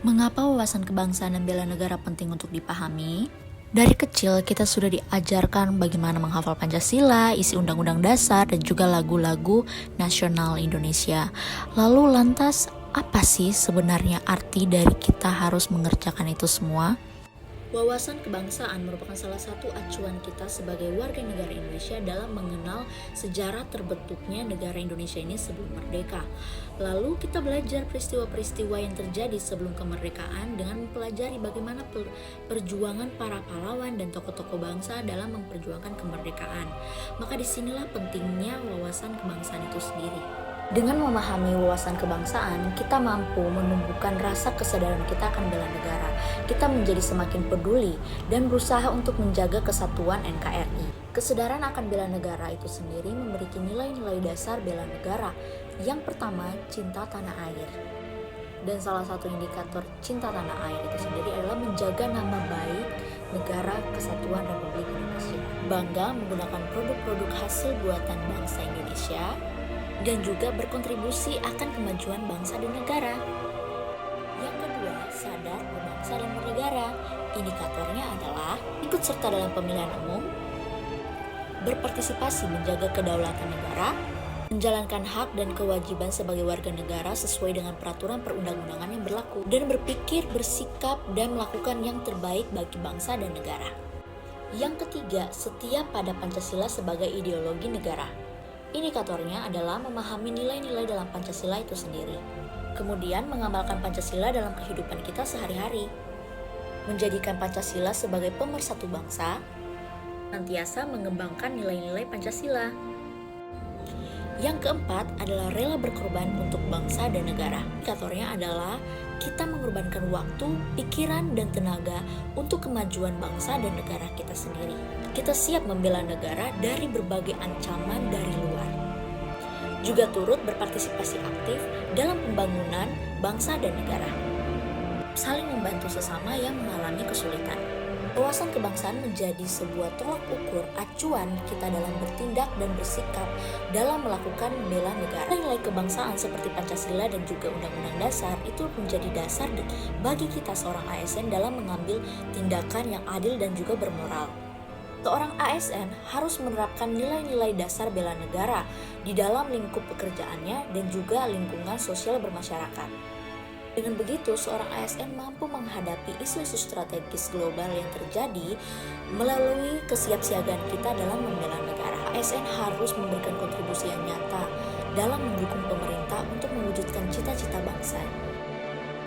Mengapa wawasan kebangsaan dan bela negara penting untuk dipahami? Dari kecil kita sudah diajarkan bagaimana menghafal Pancasila, isi Undang-Undang Dasar, dan juga lagu-lagu nasional Indonesia. Lalu lantas apa sih sebenarnya arti dari kita harus mengerjakan itu semua? Wawasan kebangsaan merupakan salah satu acuan kita sebagai warga negara Indonesia dalam mengenal sejarah terbentuknya negara Indonesia ini sebelum merdeka. Lalu kita belajar peristiwa-peristiwa yang terjadi sebelum kemerdekaan dengan mempelajari bagaimana perjuangan para pahlawan dan tokoh-tokoh bangsa dalam memperjuangkan kemerdekaan. Maka disinilah pentingnya wawasan kebangsaan itu sendiri. Dengan memahami wawasan kebangsaan, kita mampu menumbuhkan rasa kesadaran kita akan bela negara. Kita menjadi semakin peduli dan berusaha untuk menjaga kesatuan NKRI. Kesadaran akan bela negara itu sendiri memiliki nilai-nilai dasar bela negara. Yang pertama, cinta tanah air. Dan salah satu indikator cinta tanah air itu sendiri adalah menjaga nama baik negara kesatuan Republik Indonesia. Bangga menggunakan produk-produk hasil buatan bangsa Indonesia dan juga berkontribusi akan kemajuan bangsa dan negara. Yang kedua, sadar berbangsa dan bernegara. Indikatornya adalah ikut serta dalam pemilihan umum, berpartisipasi menjaga kedaulatan negara, menjalankan hak dan kewajiban sebagai warga negara sesuai dengan peraturan perundang-undangan yang berlaku, dan berpikir, bersikap, dan melakukan yang terbaik bagi bangsa dan negara. Yang ketiga, setia pada Pancasila sebagai ideologi negara. Indikatornya adalah memahami nilai-nilai dalam Pancasila itu sendiri. Kemudian mengamalkan Pancasila dalam kehidupan kita sehari-hari. Menjadikan Pancasila sebagai pemersatu bangsa, senantiasa mengembangkan nilai-nilai Pancasila. Yang keempat adalah rela berkorban untuk bangsa dan negara. Indikatornya adalah kita mengorbankan waktu, pikiran, dan tenaga untuk kemajuan bangsa dan negara kita sendiri. Kita siap membela negara dari berbagai ancaman dari luar. Juga turut berpartisipasi aktif dalam pembangunan bangsa dan negara. Saling membantu sesama yang mengalami kesulitan. Wawasan kebangsaan menjadi sebuah tolak ukur acuan kita dalam bertindak dan bersikap dalam melakukan bela negara. Nilai kebangsaan seperti Pancasila dan juga Undang-Undang Dasar itu menjadi dasar bagi kita seorang ASN dalam mengambil tindakan yang adil dan juga bermoral. Seorang ASN harus menerapkan nilai-nilai dasar bela negara di dalam lingkup pekerjaannya dan juga lingkungan sosial bermasyarakat. Dengan begitu, seorang ASN mampu menghadapi isu-isu strategis global yang terjadi melalui kesiapsiagaan kita dalam membela negara. ASN harus memberikan kontribusi yang nyata dalam mendukung pemerintah untuk mewujudkan cita-cita bangsa.